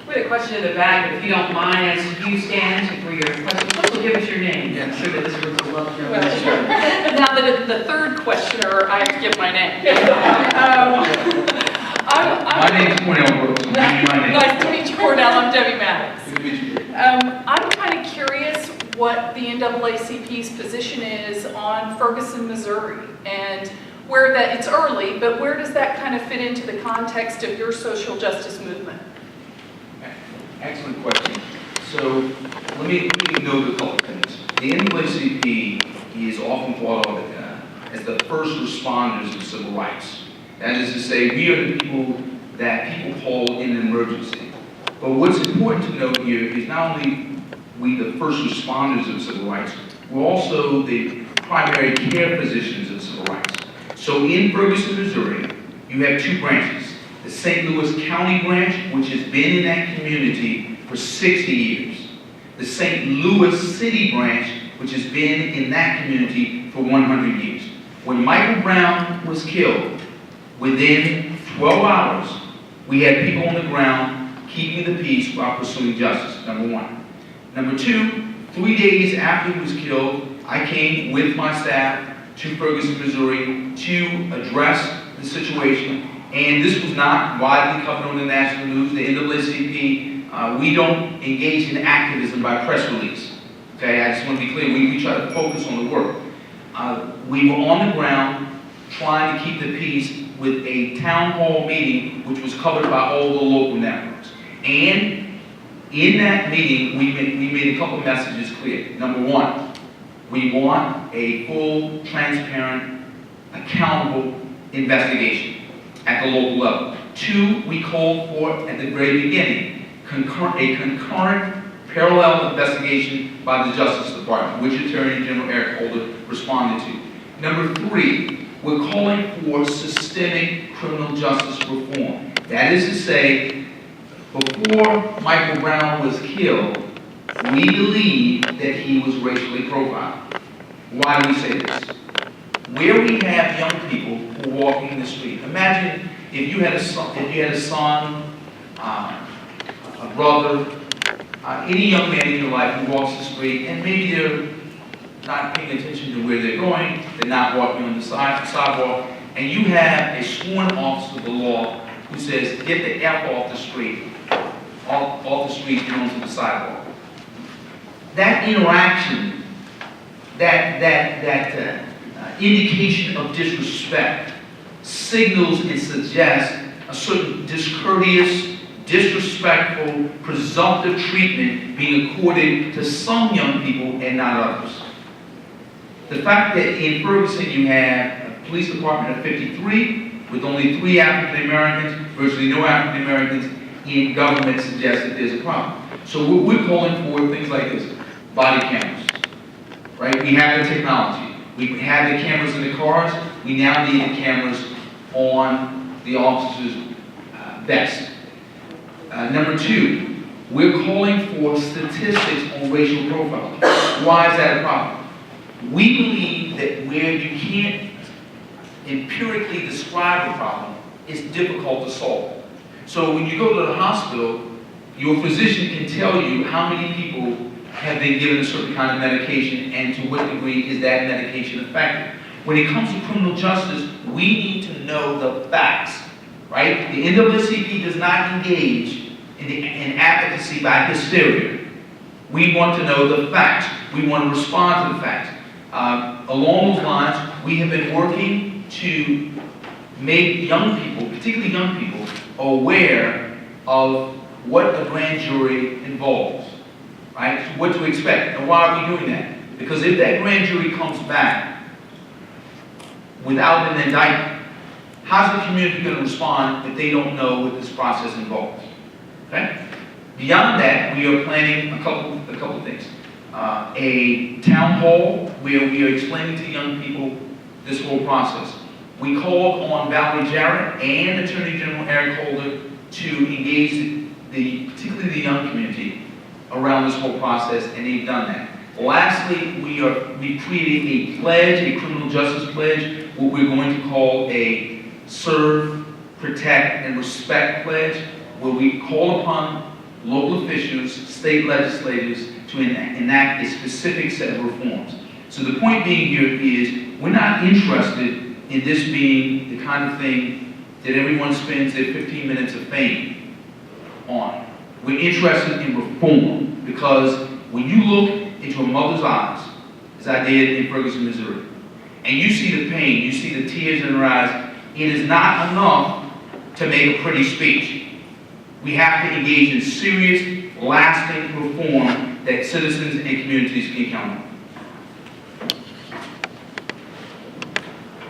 We had a question in the back, but if you don't mind, as you stand for your question, first will give us your name. Yeah. I'm sure that this group will love to know. Well, sure. Now that the third questioner, I have to give my name. My name's Cornell Brooks. Give me my name. Nice to meet you, Cornell. I'm Debbie Maddox. Good to meet you. I'm kind of curious what the NAACP's position is on Ferguson, Missouri, and where that, it's early, but where does that kind of fit into the context of your social justice movement? Excellent question. So let me note a couple things. The NAACP is often thought of as the first responders of civil rights. That is to say, we are the people that people call in an emergency. But what's important to note here is not only we the first responders of civil rights, we're also the primary care physicians of civil rights. So in Ferguson, Missouri, you have two branches. The St. Louis County branch, which has been in that community for 60 years. The St. Louis City branch, which has been in that community for 100 years. When Michael Brown was killed, within 12 hours, we had people on the ground keeping the peace while pursuing justice, number one. Number two, 3 days after he was killed, I came with my staff to Ferguson, Missouri to address the situation. And this was not widely covered on the national news. The NAACP, we don't engage in activism by press release. Okay, I just want to be clear. We try to focus on the work. We were on the ground trying to keep the peace with a town hall meeting, which was covered by all the local networks. And in that meeting, we made a couple messages clear. Number one, we want a full, transparent, accountable investigation at the local level. Two, we called for, at the very beginning, a concurrent, parallel investigation by the Justice Department, which Attorney General Eric Holder responded to. Number three, we're calling for systemic criminal justice reform. That is to say, before Michael Brown was killed, we believe that he was racially profiled. Why do we say this? Where we have young people who are walking the street. Imagine if you had a son, a brother, any young man in your life who walks the street, and maybe they're not paying attention to where they're going, they're not walking on the sidewalk, and you have a sworn officer of the law who says, get the F off the street, off the street and onto the sidewalk. That interaction, that indication of disrespect signals and suggests a certain discourteous, disrespectful, presumptive treatment being accorded to some young people and not others. The fact that in Ferguson you have a police department of 53 with only 3 African Americans, virtually no African Americans in government suggests that there's a problem. So we're calling for things like this: body cameras, right? We have the technology. We have the cameras in the cars. We now need the cameras on the officer's vest. Number two, we're calling for statistics on racial profiling. Why is that a problem? We believe that where you can't empirically describe a problem, it's difficult to solve. So when you go to the hospital, your physician can tell you how many people have been given a certain kind of medication and to what degree is that medication effective. When it comes to criminal justice, we need to know the facts, right? The NAACP does not engage in advocacy by hysteria. We want to know the facts. We want to respond to the facts. Along those lines, we have been working to make young people, particularly young people, aware of what a grand jury involves, right? What to expect. And why are we doing that? Because if that grand jury comes back without an indictment, how's the community going to respond if they don't know what this process involves? Okay? Beyond that, we are planning a couple things. A town hall where we are explaining to young people this whole process. We called on Valerie Jarrett and Attorney General Eric Holder to engage particularly the young community around this whole process, and they've done that. Lastly, we created a pledge, a criminal justice pledge, what we're going to call a serve, protect, and respect pledge, where we call upon local officials, state legislators to enact a specific set of reforms. So the point being here is we're not interested in this being the kind of thing that everyone spends their 15 minutes of fame on. We're interested in reform because when you look into a mother's eyes, as I did in Ferguson, Missouri, and you see the pain, you see the tears in her eyes, it is not enough to make a pretty speech. We have to engage in serious, lasting reform that citizens and communities can count on.